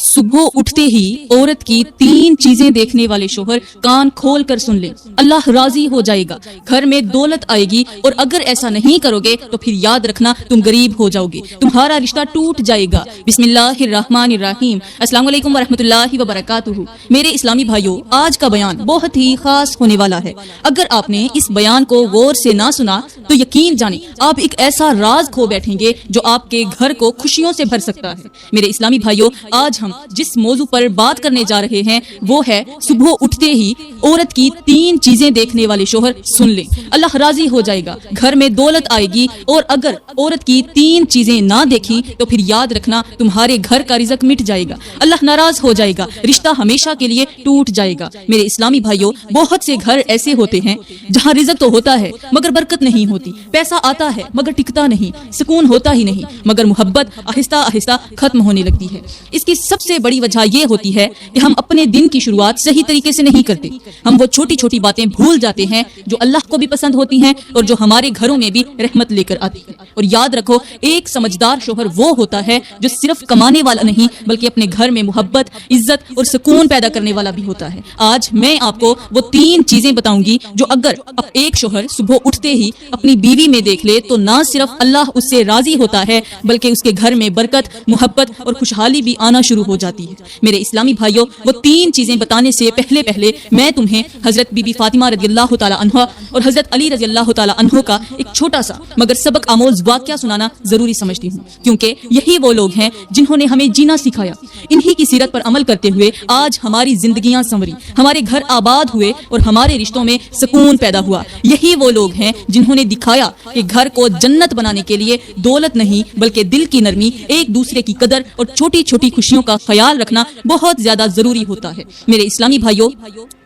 صبح اٹھتے ہی عورت کی 3 چیزیں دیکھنے والے شوہر کان کھول کر سن لیں۔ اللہ راضی ہو جائے گا، گھر میں دولت آئے گی، اور اگر ایسا نہیں کرو گے تو پھر یاد رکھنا تم غریب ہو جاؤ گے، تمہارا رشتہ ٹوٹ جائے گا۔ بسم اللہ الرحمن الرحیم۔ السلام علیکم ورحمۃ اللہ وبرکاتہ۔ میرے اسلامی بھائیوں، آج کا بیان بہت ہی خاص ہونے والا ہے۔ اگر آپ نے اس بیان کو غور سے نہ سنا تو یقین جانیں آپ ایک ایسا راز کھو بیٹھیں گے جو آپ کے گھر کو خوشیوں سے بھر سکتا ہے۔ میرے اسلامی بھائیوں، آج ہم جس موضوع پر بات کرنے جا رہے ہیں وہ ہے صبح اٹھتے ہی عورت کی 3 چیزیں دیکھنے والے شوہر سن لیں، اللہ راضی ہو جائے گا، گھر میں دولت آئے گی، اور اگر عورت کی 3 چیزیں نہ دیکھی تو پھر یاد رکھنا تمہارے گھر کا رزق مٹ جائے گا، اللہ ناراض ہو جائے گا، رشتہ ہمیشہ کے لیے ٹوٹ جائے گا۔ میرے اسلامی بھائیوں، بہت سے گھر ایسے ہوتے ہیں جہاں رزق تو ہوتا ہے مگر برکت نہیں ہوتی، پیسہ آتا ہے مگر ٹکتا نہیں، سکون ہوتا ہی نہیں، مگر محبت آہستہ آہستہ ختم ہونے لگتی ہے۔ اس کی سب سے بڑی وجہ یہ ہوتی ہے کہ ہم اپنے دن کی شروعات صحیح طریقے سے نہیں کرتے۔ ہم وہ چھوٹی چھوٹی باتیں بھول جاتے ہیں جو اللہ کو بھی پسند ہوتی ہیں اور جو ہمارے گھروں میں بھی رحمت لے کر آتی ہیں۔ اور یاد رکھو، ایک سمجھدار شوہر وہ ہوتا ہے جو صرف کمانے والا نہیں بلکہ اپنے گھر میں محبت، عزت اور سکون پیدا کرنے والا بھی ہوتا ہے۔ آج میں آپ کو وہ 3 چیزیں بتاؤں گی جو اگر ایک شوہر صبح اٹھتے ہی اپنی بیوی میں دیکھ لے تو نہ صرف اللہ اس سے راضی ہوتا ہے بلکہ اس کے گھر میں برکت، محبت اور خوشحالی بھی آنا شروع ہو جاتی ہے۔ میرے اسلامی بھائیوں، وہ 3 چیزیں بتانے سے پہلے میں تمہیں حضرت بی بی فاطمہ رضی اللہ تعالی عنہا اور حضرت علی رضی اللہ تعالی عنہ کا ایک چھوٹا سا مگر سبق آموز واقعہ سنانا ضروری سمجھتی ہوں، کیونکہ یہی وہ لوگ ہیں جنہوں نے ہمیں جینا سکھایا۔ انہی کی سیرت پر عمل کرتے ہوئے آج ہماری زندگیاں سنوری، ہمارے گھر آباد ہوئے اور ہمارے رشتوں میں سکون پیدا ہوا۔ یہی وہ لوگ ہیں جنہوں نے دکھایا کہ گھر کو جنت بنانے کے لیے دولت نہیں بلکہ دل کی نرمی، ایک دوسرے کی قدر اور چھوٹی چھوٹی خوشیوں کا خیال رکھنا بہت زیادہ ضروری ہوتا ہے۔ میرے اسلامی بھائیوں،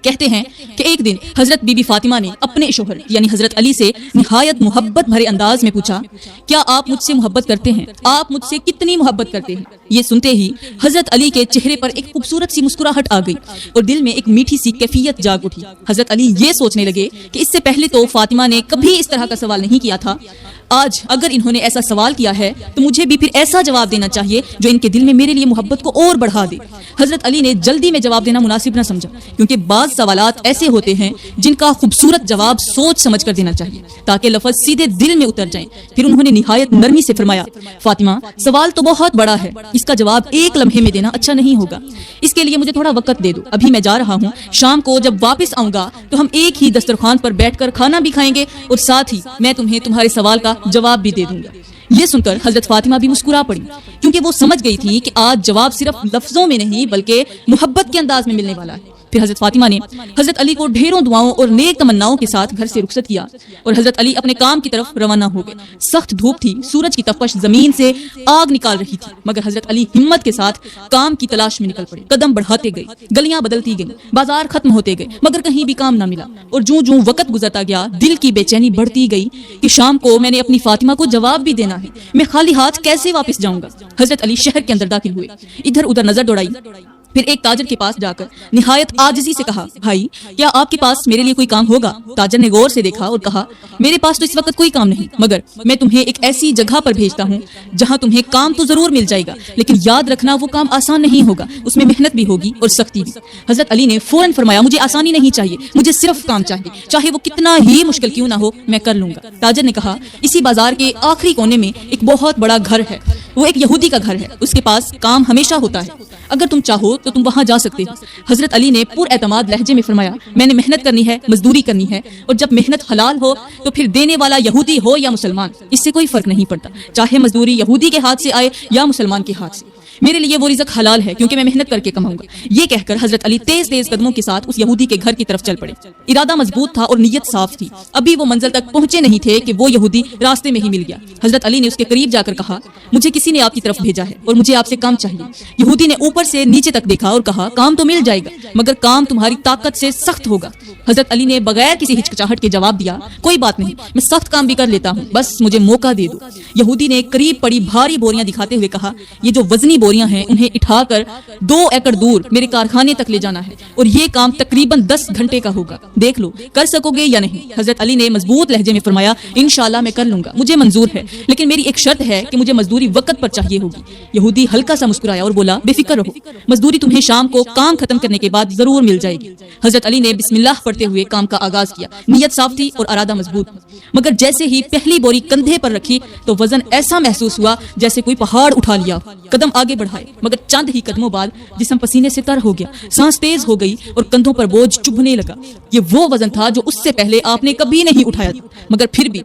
کہتے ہیں کہ ایک دن حضرت بی بی فاطمہ نے اپنے شوہر یعنی حضرت علی سے نہایت محبت بھرے انداز میں پوچھا، کیا آپ مجھ سے محبت کرتے ہیں؟ آپ مجھ سے کتنی محبت کرتے ہیں؟ یہ سنتے ہی حضرت علی کے چہرے پر ایک خوبصورت سی مسکراہٹ آ گئی اور دل میں ایک میٹھی سی کیفیت جاگ اٹھی۔ حضرت علی یہ سوچنے لگے کہ اس سے پہلے تو فاطمہ نے کبھی اس طرح کا سوال نہیں کیا تھا، آج اگر انہوں نے ایسا سوال کیا ہے تو مجھے بھی پھر ایسا جواب دینا چاہیے جو ان کے دل میں میرے لیے محبت کو اور بڑھا دے۔ حضرت علی نے جلدی میں جواب دینا مناسب نہ سمجھا، کیونکہ بعض سوالات ایسے ہوتے ہیں جن کا خوبصورت جواب سوچ سمجھ کر دینا چاہیے تاکہ لفظ سیدھے دل میں اتر جائیں۔ پھر انہوں نے نہایت نرمی سے فرمایا، فاطمہ، سوال تو بہت بڑا ہے، اس کا جواب ایک لمحے میں دینا اچھا نہیں ہوگا، اس کے لیے مجھے تھوڑا وقت دے دو۔ ابھی میں جا رہا ہوں، شام کو جب واپس آؤں گا تو ہم ایک ہی دسترخوان پر بیٹھ کر کھانا بھی کھائیں گے اور ساتھ ہی میں تمہیں تمہارے سوال کا جواب بھی دے دوں گا۔ یہ سن کر حضرت فاطمہ بھی مسکرا پڑی، کیونکہ وہ سمجھ گئی تھی کہ آج جواب صرف لفظوں میں نہیں بلکہ محبت کے انداز میں ملنے والا ہے۔ پھر حضرت فاطمہ نے حضرت علی کو ڈھیروں دعاؤں اور نیک تمناؤں کے ساتھ گھر سے رخصت کیا اور حضرت علی اپنے کام کی طرف روانہ ہو گئے۔ سخت دھوپ تھی، سورج کی تپش زمین سے آگ نکال رہی تھی، مگر حضرت علی ہمت کے ساتھ کام کی تلاش میں نکل پڑے۔ قدم بڑھاتے گئے، گلیاں بدلتی گئیں، بازار ختم ہوتے گئے، مگر کہیں بھی کام نہ ملا، اور جوں جوں وقت گزرتا گیا دل کی بے چینی بڑھتی گئی کہ شام کو میں نے اپنی فاطمہ کو جواب بھی دینا ہے، میں خالی ہاتھ کیسے واپس جاؤں گا؟ حضرت علی شہر کے اندر داخل ہوئے، ادھر ادھر نظر دوڑائی، پھر ایک تاجر کے پاس جا کر نہایت عاجزی سے کہا، بھائی کیا آپ کے پاس میرے لیے کوئی کام ہوگا؟ تاجر نے غور سے دیکھا اور کہا، میرے پاس تو اس وقت کوئی کام نہیں، مگر میں تمہیں ایک ایسی جگہ پر بھیجتا ہوں جہاں تمہیں کام تو ضرور مل جائے گا، لیکن یاد رکھنا وہ کام آسان نہیں ہوگا، اس میں محنت بھی ہوگی اور سختی بھی۔ حضرت علی نے فوراً فرمایا، مجھے آسانی نہیں چاہیے، مجھے صرف کام چاہیے، چاہے وہ کتنا ہی مشکل کیوں نہ ہو، میں کر لوں گا۔ تاجر نے کہا، اسی بازار کے آخری کونے میں ایک بہت بڑا گھر ہے، وہ ایک یہودی کا گھر ہے، اس کے پاس کام ہمیشہ ہوتا ہے، اگر تم چاہو تو تم وہاں جا سکتے ہو۔ حضرت علی نے پر اعتماد لہجے میں فرمایا، میں نے محنت کرنی ہے، مزدوری کرنی ہے، اور جب محنت حلال ہو تو پھر دینے والا یہودی ہو یا مسلمان، اس سے کوئی فرق نہیں پڑتا، چاہے مزدوری یہودی کے ہاتھ سے آئے یا مسلمان کے ہاتھ سے، میرے لیے وہ رزق حلال ہے کیونکہ میں محنت کر کے کماؤں گا۔ یہ کہہ کر حضرت علی تیز تیز قدموں کے ساتھ اس یہودی کے گھر کی طرف چل پڑے۔ ارادہ مضبوط تھا اور نیت صاف تھی، ابھی وہ منزل تک پہنچے نہیں تھے کہ وہ یہودی راستے میں ہی مل گیا۔ حضرت علی نے اس کے قریب جا کر کہا، مجھے کسی نے آپ کی طرف بھیجا ہے اور مجھے آپ سے کام چاہیے۔ یہودی نے اوپر سے نیچے تک دیکھا اور کہا کام تو مل جائے گا مگر کام تمہاری طاقت سے سخت ہوگا۔ حضرت علی نے بغیر کسی ہچکچاہٹ کے جواب دیا کوئی بات نہیں، میں سخت کام بھی کر لیتا ہوں، بس مجھے موقع دے دو۔ یہودی نے قریب پڑی بھاری بوریاں دکھاتے ہوئے کہا یہ جو وزنی بوریاں ہیں انہیں اٹھا کر 2 ایکڑ دور میرے کارخانے تک لے جانا ہے اور یہ کام تقریباً 10 گھنٹے کا ہوگا، دیکھ لو کر سکو گے یا نہیں۔ حضرت علی نے مضبوط لہجے میں فرمایا انشاءاللہ میں کر لوں گا، مجھے منظور ہے، لیکن میری ایک شرط ہے کہ مجھے مزدوری وقت پر چاہیے ہوگی۔ یہودی ہلکا سا مسکرایا اور بولا بے فکر رہو، مزدوری تمہیں شام کو کام ختم کرنے کے بعد ضرور مل جائے گی۔ حضرت علی نے بسم اللہ پڑھتے ہوئے کام کا آغاز کیا، نیت صاف تھی اور ارادہ مضبوط، مگر جیسے ہی پہلی بوری کندھے پر رکھی تو وزن ایسا محسوس ہوا جیسے کوئی پہاڑ اٹھا لیا۔ قدم آگے بڑھائے مگر چند ہی قدموں بعد جسم پسینے سے تر ہو گیا، سانس تیز ہو گئی اور کندھوں پر بوجھ چبھنے لگا۔ یہ وہ وزن تھا جو اس سے پہلے آپ نے کبھی نہیں اٹھایا تھا، مگر پھر بھی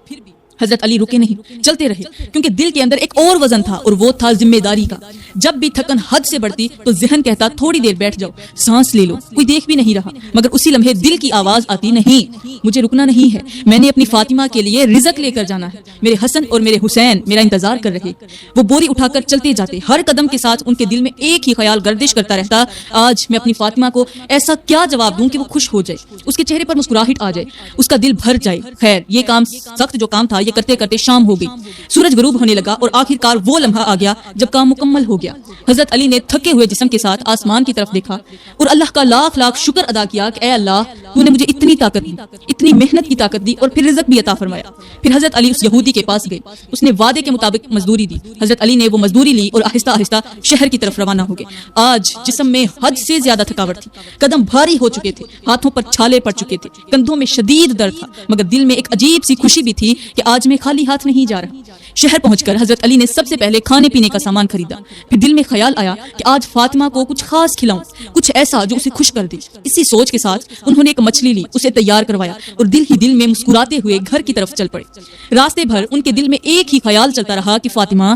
حضرت علی رکے نہیں، چلتے رہے، کیونکہ دل کے اندر ایک اور وزن تھا اور وہ تھا ذمہ داری کا۔ جب بھی تھکن حد سے بڑھتی تو ذہن کہتا تھوڑی دیر بیٹھ جاؤ، سانس لے لو، کوئی دیکھ بھی نہیں رہا، مگر اسی لمحے دل کی آواز آتی نہیں، مجھے رکنا نہیں ہے، میں نے اپنی فاطمہ کے لیے رزق لے کر جانا ہے، میرے حسن اور میرے حسین میرا انتظار کر رہے۔ وہ بوری اٹھا کر چلتے جاتے، ہر قدم کے ساتھ ان کے دل میں ایک ہی خیال گردش کرتا رہتا، آج میں اپنی فاطمہ کو ایسا کیا جواب دوں کہ وہ خوش ہو جائے، اس کے چہرے پر مسکراہٹ آ جائے، اس کا دل بھر جائے۔ خیر یہ کام سخت جو کام تھا یہ کرتے کرتے شام ہو گئی، سورج غروب ہونے لگا اور آخر کار وہ لمحہ آ گیا جب کام مکمل ہو گیا۔ حضرت علی نے تھکے ہوئے جسم کے ساتھ آسمان کی طرف دیکھا اور اللہ کا لاکھ لاکھ شکر ادا کیا کہ اے اللہ تو نے مجھے اتنی طاقت دی، اتنی محنت کی طاقت دی اور پھر رزق بھی عطا فرمایا۔ پھر حضرت علی اس یہودی کے پاس گئے، اس نے وعدے کے مطابق مزدوری دی۔ حضرت علی نے وہ مزدوری لی اور آہستہ آہستہ شہر کی طرف روانہ ہو گئے۔ آج جسم میں حد سے زیادہ تھکاوٹ تھی، قدم بھاری ہو چکے تھے، ہاتھوں پر چھالے پڑ چکے تھے، کندھوں میں شدید درد تھا، مگر دل میں ایک عجیب سی خوشی بھی تھی کہ آج میں خالی ہاتھ نہیں جا رہا۔ شہر پہنچ کر حضرت علی نے سب سے پہلے کھانے پینے کا سامان خریدا، پھر دل میں خیال آیا کہ آج فاطمہ کو کچھ خاص کھلاؤں، کچھ ایسا جو اسے خوش کر دے۔ اسی سوچ کے ساتھ انہوں نے ایک مچھلی لی، اسے تیار کروایا اور دل ہی دل میں مسکراتے ہوئے گھر کی طرف چل پڑے۔ راستے بھر ان کے دل میں ایک ہی خیال چلتا رہا کہ فاطمہ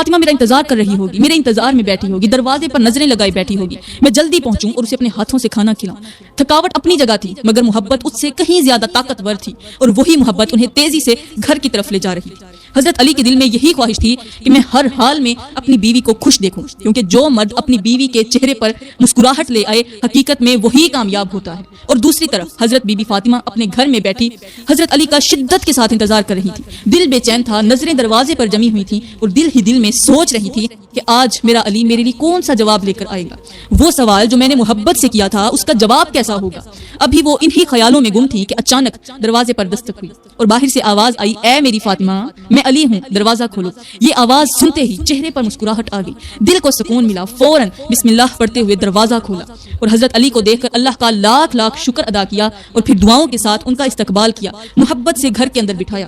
میرا انتظار کر رہی ہوگی، میرے انتظار میں بیٹھی ہوگی، دروازے پر نظریں لگائی بیٹھی ہوگی، میں جلدی پہنچوں اور اسے اپنے ہاتھوں سے کھانا کھلاؤں۔ تھکاوٹ اپنی جگہ تھی مگر محبت اس سے کہیں زیادہ طاقتور تھی اور وہی محبت انہیں تیزی سے گھر کی طرف لے جا رہی تھی۔ حضرت علی کے دل میں یہی خواہش تھی کہ میں ہر حال میں اپنی بیوی کو خوش دیکھوں، کیونکہ جو مرد اپنی بیوی کے چہرے پر مسکراہٹ لے آئے حقیقت میں وہی کامیاب ہوتا ہے۔ اور دوسری طرف حضرت بی بی فاطمہ اپنے گھر میں بیٹھی حضرت علی کا شدت کے ساتھ انتظار کر رہی تھی، دل بے چین تھا، نظریں دروازے پر جمی ہوئی تھیں اور دل ہی دل میں سوچ رہی تھی کہ آج میرا علی میرے لیے کون سا جواب لے کر آئے گا، وہ سوال جو میں نے محبت سے کیا تھا اس کا جواب کیسا ہوگا۔ ابھی وہ انہی خیالوں میں گم تھی کہ اچانک دروازے پر دستک ہوئی اور باہر سے آواز آئی اے میری فاطمہ میں علی ہوں، دروازہ کھولو۔ یہ آواز سنتے ہی چہرے پر مسکراہٹ آ گئی، دل کو سکون ملا، فوراً بسم اللہ پڑھتے ہوئے دروازہ کھولا اور حضرت علی کو دیکھ کر اللہ کا لاکھ لاکھ شکر ادا کیا اور پھر دعاؤں کے ساتھ ان کا استقبال کیا، محبت سے گھر کے اندر بٹھایا۔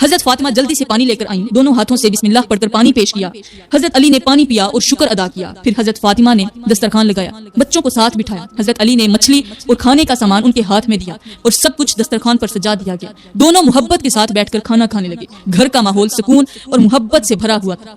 حضرت فاطمہ جلدی سے پانی لے کر آئیں، دونوں ہاتھوں سے بسم اللہ پڑھ کر پانی پیش کیا۔ حضرت علی نے پانی پیا اور شکر ادا کیا، پھر حضرت فاطمہ نے دسترخوان لگایا، بچوں کو ساتھ بٹھایا۔ حضرت علی نے مچھلی اور کھانے کا سامان ان کے ہاتھ میں دیا اور سب کچھ دسترخوان پر سجا دیا گیا۔ دونوں محبت کے ساتھ بیٹھ کر کھانا کھانے لگے۔ گھر کا ماحول سکون اور محبت سے بھرا ہوا تھا،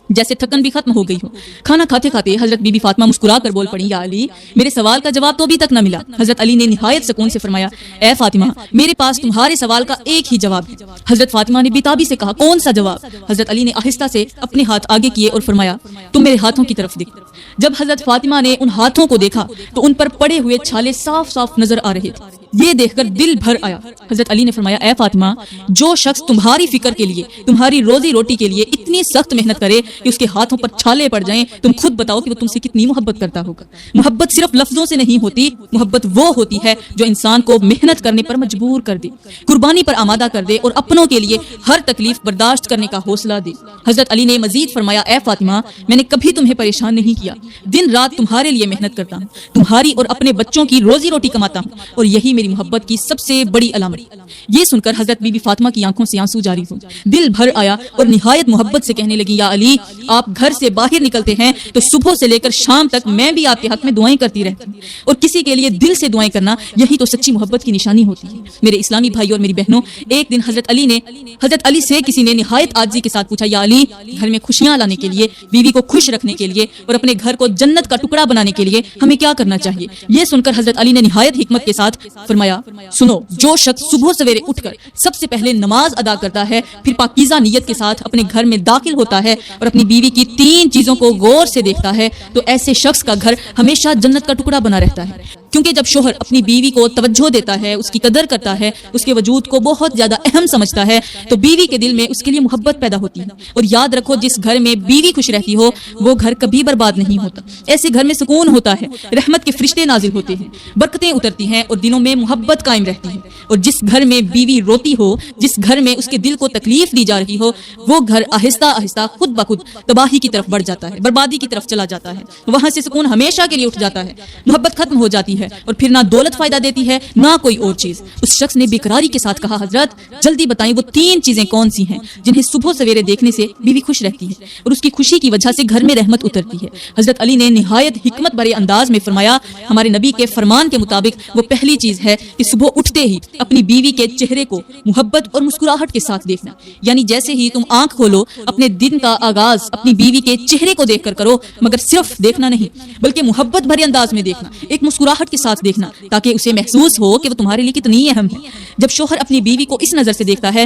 جیسے تھکن بھی ختم ہو گئی ہو۔ کھانا کھاتے کھاتے حضرت بی بی فاطمہ مسکرا کر بول پڑی یا علی میرے سوال کا جواب تو ابھی تک نہ ملا۔ حضرت علی نے نہایت سکون سے فرمایا اے فاطمہ میرے پاس تمہارے سوال کا ایک ہی جواب ہے۔ حضرت فاطمہ نے بےتابی سے کہا کون سا جواب؟ حضرت علی نے آہستہ سے اپنے ہاتھ آگے کیے اور فرمایا تم میرے ہاتھوں کی طرف دیکھ۔ جب حضرت فاطمہ نے ان ہاتھوں کو دیکھا تو ان پر پڑے ہوئے چھالے صاف صاف نظر آ رہے تھے، یہ دیکھ کر دل بھر آیا۔ حضرت علی نے فرمایا اے فاطمہ جو شخص تمہاری فکر کے لیے تمہاری روزی روٹی کے لیے اتنی سخت محنت کرے کہ اس کے ہاتھوں پر چھالے پڑ جائیں، تم خود بتاؤ کہ وہ تم سے کتنی محبت کرتا ہوگا۔ محبت صرف لفظوں سے نہیں ہوتی، محبت وہ ہوتی ہے جو انسان کو محنت کرنے پر مجبور کر دے، قربانی پر آمادہ کر دے اور اپنوں کے لیے ہر تکلیف برداشت کرنے کا حوصلہ دے۔ حضرت علی نے مزید فرمایا اے فاطمہ میں نے کبھی تمہیں پریشان نہیں کیا، دن رات تمہارے لیے محنت کرتا ہوں، تمہاری اور اپنے بچوں کی روزی روٹی کماتا ہوں اور یہی میری محبت کی سب سے بڑی علامت۔ یہ سن کر حضرت بی بی فاطمہ کی آنکھوں سے آنسو جاری ہو، دل بھر آیا اور نہایت محبت سے کہنے لگی یا علی آپ گھر سے باہر نکلتے ہیں تو صبح سے لے کر شام تک میں بھی آپ کے حق میں دعائیں کرتی رہتی ہوں، اور کسی کے لیے دل سے دعائیں کرنا یہی تو سچی محبت کی نشانی ہوتی ہے۔ میرے اسلامی بھائی اور میری بہنوں، ایک دن حضرت علی سے کسی نے نہایت عاجزی کے ساتھ پوچھا یا علی گھر میں خوشیاں لانے کے لیے، بیوی کو خوش رکھنے کے لیے اور اپنے گھر کو جنت کا ٹکڑا بنانے کے لیے ہمیں کیا کرنا چاہیے؟ یہ سن کر حضرت علی نے نہایت حکمت کے ساتھ فرمایا سنو، جو شخص صبح سویرے اٹھ کر سب سے پہلے نماز ادا کرتا ہے، پھر پاکیزہ نیت کے ساتھ اپنے گھر میں داخل ہوتا ہے اور اپنی بیوی کی 3 چیزوں کو غور سے دیکھتا ہے، تو ایسے شخص کا گھر ہمیشہ جنت کا ٹکڑا بنا رہتا ہے۔ کیونکہ جب شوہر اپنی بیوی کو توجہ دیتا ہے، اس کی قدر کرتا ہے، اس کے وجود کو بہت زیادہ اہم سمجھتا ہے، تو بیوی کے دل میں اس کے لیے محبت پیدا ہوتی ہے۔ اور یاد رکھو، جس گھر میں بیوی خوش رہتی ہو وہ گھر کبھی برباد نہیں ہوتا۔ ایسے گھر میں سکون ہوتا ہے، رحمت کے فرشتے نازل ہوتے ہیں، برکتیں اترتی ہیں اور دلوں میں محبت قائم رہتی ہے۔ اور جس گھر میں بیوی روتی ہو، جس گھر میں اس کے دل کو تکلیف دی جا رہی ہو، وہ گھر آہستہ آہستہ خود بخود تباہی کی طرف بڑھ جاتا ہے، بربادی کی طرف چلا جاتا ہے۔ وہاں سے سکون ہمیشہ کے لیے اٹھ جاتا ہے، محبت ختم ہو جاتی ہے، اور پھر نہ دولت فائدہ دیتی ہے نہ کوئی اور چیز۔ اس شخص نے بےقراری کے ساتھ کہا حضرت جلدی بتائیں وہ 3 چیزیں کون سی ہیں جنہیں صبح سویرے دیکھنے سے بیوی خوش رہتی ہے اور اس کی خوشی کی وجہ سے گھر میں رحمت اترتی ہے۔ حضرت علی نے نہایت حکمت بھرے انداز میں فرمایا ہمارے نبی کے فرمان کے مطابق وہ پہلی چیز ہے کہ صبح اٹھتے ہی اپنی بیوی کے چہرے کو محبت اور مسکراہٹ کے ساتھ دیکھنا، یعنی جیسے ہی تم آنکھ کھولو اپنے دن کا آغاز اپنی بیوی کے چہرے کو دیکھ کر کرو، مگر صرف دیکھنا نہیں بلکہ محبت بھرے انداز میں دیکھنا، ایک مسکراہٹ کے ساتھ دیکھنا، تاکہ اسے محسوس ہو کہ وہ تمہارے لیے کتنی اہم ہے۔ جب شوہر اپنی بیوی کو اس نظر سے دیکھتا ہے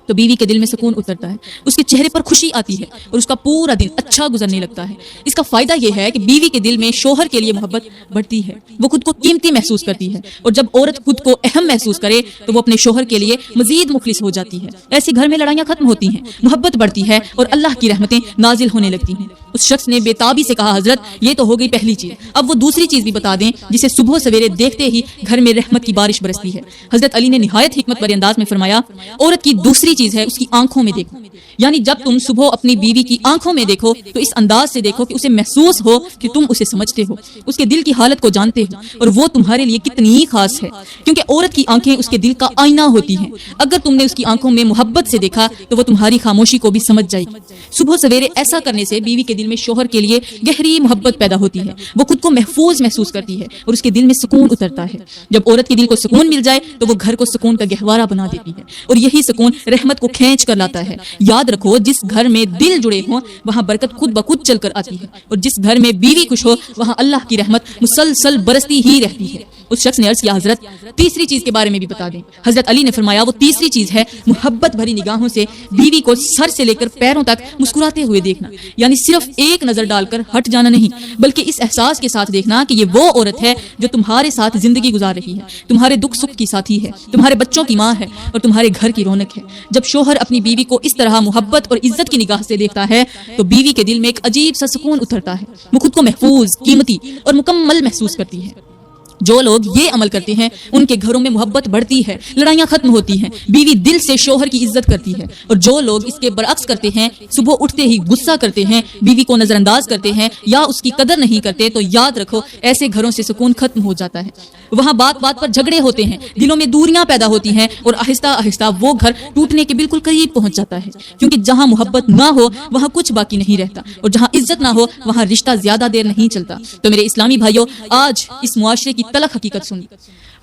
تو بیوی کے دل میں سکون اترتا ہے، اس کے چہرے پر خوشی آتی ہے اور اس کا پورا دن اچھا گزرنے لگتا ہے۔ اس کا فائدہ یہ ہے کہ بیوی کے دل میں شوہر کے لیے محبت بڑھتی ہے، وہ خود کو قیمتی محسوس کرتی ہے، اور جب عورت خود کو اہم محسوس کرے تو وہ اپنے شوہر کے لیے مزید مخلص ہو جاتی ہے۔ ایسے گھر میں لڑائیاں ختم ہوتی ہیں، محبت بڑھتی ہے اور اللہ کی رحمتیں نازل ہونے لگتی ہیں۔ اس شخص نے بے تابی سے کہا حضرت یہ تو ہو گئی پہلی چیز، اب وہ دوسری چیز بھی بتا دیں جسے صبح سویرے دیکھتے ہی گھر میں رحمت کی بارش برستی ہے۔ حضرت علی نے نہایت حکمت بھرے انداز میں فرمایا عورت کی دوسری چیز ہے اس کی آنکھوں میں دیکھو، یعنی جب تم صبح اپنی بیوی کی آنکھوں میں دیکھو تو اس انداز سے دیکھو کہ اسے محسوس ہو کہ تم اسے سمجھتے ہو، اس کے دل کی حالت کو جانتے ہو اور وہ تمہارے لیے کتنی خاص ہے، کیونکہ عورت کی آنکھیں اس کے دل کا آئینہ ہوتی ہیں۔ اگر تم نے اس کی آنکھوں میں محبت سے دیکھا تو وہ تمہاری خاموشی کو بھی سمجھ جائے گی۔ صبح سویرے ایسا کرنے سے بیوی کے دل میں شوہر کے لیے گہری محبت پیدا ہوتی ہے، وہ خود کو محفوظ محسوس کرتی ہے اور اس کے دل میں سکون اترتا ہے۔ جب عورت کے دل کو سکون مل جائے تو وہ گھر کو سکون کا گہوارہ بنا دیتی ہے، اور یہی سکون رحمت کو کھینچ کر لاتا ہے۔ یاد رکھو جس گھر میں دل جڑے ہوں وہاں برکت خود بخود چل کر آتی ہے، اور جس گھر میں بیوی خوش ہو وہاں اللہ کی رحمت مسلسل برستی ہی رہتی ہے۔ اس شخص نے عرض کیا حضرت تیسری چیز کے بارے میں بھی بتا دیں۔ حضرت علی نے فرمایا وہ تیسری چیز ہے محبت بھری نگاہوں سے بیوی کو سر سے لے کر پیروں تک مسکراتے ہوئے دیکھنا، یعنی صرف ایک نظر ڈال کر ہٹ جانا نہیں بلکہ اس احساس کے ساتھ دیکھنا کہ یہ وہ عورت ہے جو تمہارے ساتھ زندگی گزار رہی ہے، تمہارے دکھ سکھ کی ساتھی ہے، تمہارے بچوں کی ماں ہے اور تمہارے گھر کی رونق ہے۔ جب شوہر اپنی بیوی کو اس طرح محبت اور عزت کی نگاہ سے دیکھتا ہے تو بیوی کے دل میں ایک عجیب سا سکون اترتا ہے، وہ خود کو محفوظ، قیمتی اور مکمل محسوس کرتی ہے۔ جو لوگ یہ عمل کرتے ہیں ان کے گھروں میں محبت بڑھتی ہے، لڑائیاں ختم ہوتی ہیں، بیوی دل سے شوہر کی عزت کرتی ہے۔ اور جو لوگ اس کے برعکس کرتے ہیں، صبح اٹھتے ہی غصہ کرتے ہیں، بیوی کو نظر انداز کرتے ہیں یا اس کی قدر نہیں کرتے، تو یاد رکھو ایسے گھروں سے سکون ختم ہو جاتا ہے۔ وہاں بات بات پر جھگڑے ہوتے ہیں، دلوں میں دوریاں پیدا ہوتی ہیں اور آہستہ آہستہ وہ گھر ٹوٹنے کے بالکل قریب پہنچ جاتا ہے، کیونکہ جہاں محبت نہ ہو وہاں کچھ باقی نہیں رہتا، اور جہاں عزت نہ ہو وہاں رشتہ زیادہ دیر نہیں چلتا۔ تو میرے اسلامی بھائیوں، آج اس معاشرے کی تلخ حقیقت سنی،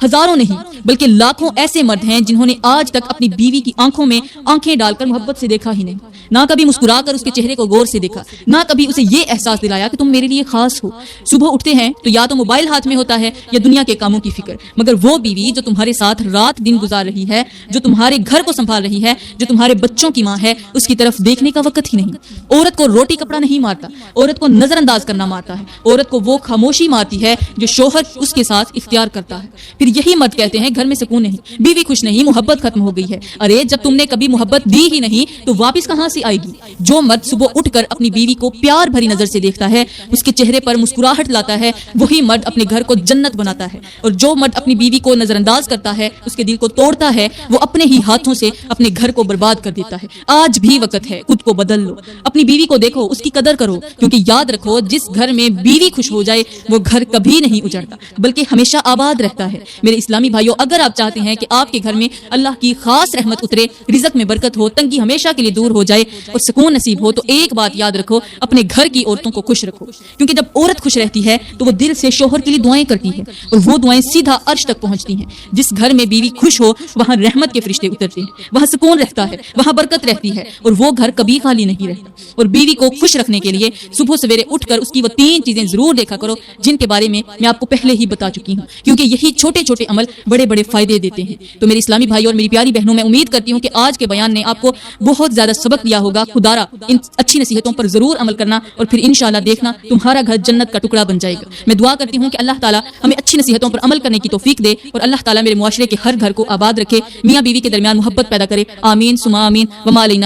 ہزاروں نہیں بلکہ لاکھوں ایسے مرد ہیں جنہوں نے آج تک اپنی بیوی کی آنکھوں میں آنکھیں ڈال کر محبت سے دیکھا ہی نہیں، نہ کبھی مسکرا کر اس کے چہرے کو غور سے دیکھا، نہ کبھی اسے یہ احساس دلایا کہ تم میرے لیے خاص ہو۔ صبح اٹھتے ہیں تو یا تو موبائل ہاتھ میں ہوتا ہے یا دنیا کے کاموں کی فکر، مگر وہ بیوی جو تمہارے ساتھ رات دن گزار رہی ہے، جو تمہارے گھر کو سنبھال رہی ہے، جو تمہارے بچوں کی ماں ہے، اس کی طرف دیکھنے کا وقت ہی نہیں۔ عورت کو روٹی کپڑا نہیں مارتا، عورت کو نظر انداز کرنا مارتا ہے، عورت کو وہ خاموشی مارتی ہے جو شوہر اس کے ساتھ اختیار کرتا ہے۔ پھر یہی مرد کہتے ہیں گھر میں سکون نہیں، بیوی خوش نہیں، محبت ختم ہو گئی ہے۔ ارے جب تم نے کبھی محبت دی ہی نہیں تو واپس کہاں سے آئے گی؟ جو مرد صبح اٹھ کر اپنی بیوی کو پیار بھری نظر سے دیکھتا ہے، اس کے چہرے پر مسکراہٹ لاتا ہے، وہی مرد اپنے گھر کو جنت بناتا ہے۔ اور جو مرد اپنی بیوی کو نظر انداز کرتا ہے، اس کے دل کو توڑتا ہے، وہ اپنے ہی ہاتھوں سے اپنے گھر کو برباد کر دیتا ہے۔ آج بھی وقت ہے، خود کو بدل لو، اپنی بیوی کو دیکھو، اس کی قدر کرو، کیونکہ یاد رکھو جس گھر میں بیوی خوش ہو جائے وہ گھر کبھی نہیں اجڑتا بلکہ ہمیشہ آباد رہتا ہے۔ میرے اسلامی بھائیوں، اگر آپ چاہتے ہیں کہ آپ کے گھر میں اللہ کی خاص رحمت اترے، رزق میں برکت ہو، تنگی ہمیشہ کے لیے دور ہو جائے اور سکون نصیب ہو، تو ایک بات یاد رکھو، اپنے گھر کی عورتوں کو خوش رکھو، کیونکہ جب عورت خوش رہتی ہے تو وہ دل سے شوہر کے لیے دعائیں کرتی ہے اور وہ دعائیں سیدھا عرش تک پہنچتی ہیں۔ جس گھر میں بیوی خوش ہو وہاں رحمت کے فرشتے اترتے ہیں، وہاں سکون رہتا ہے، وہاں برکت رہتی ہے اور وہ گھر کبھی خالی نہیں رہتا۔ اور بیوی کو خوش رکھنے کے لیے صبح سویرے اٹھ کر اس کی وہ 3 چیزیں ضرور دیکھا کرو جن کے بارے میں آپ کو پہلے ہی بتا چکی ہوں، کیونکہ یہی چھوٹے چھوٹے عمل بڑے بڑے فائدے دیتے ہیں۔ تو میرے اسلامی بھائی اور میری پیاری بہنوں، میں امید کرتی ہوں کہ آج کے بیان نے آپ کو بہت زیادہ سبق دیا ہوگا۔ خدارا ان اچھی نصیحتوں پر ضرور عمل کرنا، اور پھر انشاءاللہ دیکھنا تمہارا گھر جنت کا ٹکڑا بن جائے گا۔ میں دعا کرتی ہوں کہ اللہ تعالیٰ ہمیں اچھی نصیحتوں پر عمل کرنے کی توفیق دے، اور اللہ تعالیٰ میرے معاشرے کے ہر گھر کو آباد رکھے، میاں بیوی کے درمیان محبت پیدا کرے۔ آمین ثم آمین۔ وما علینا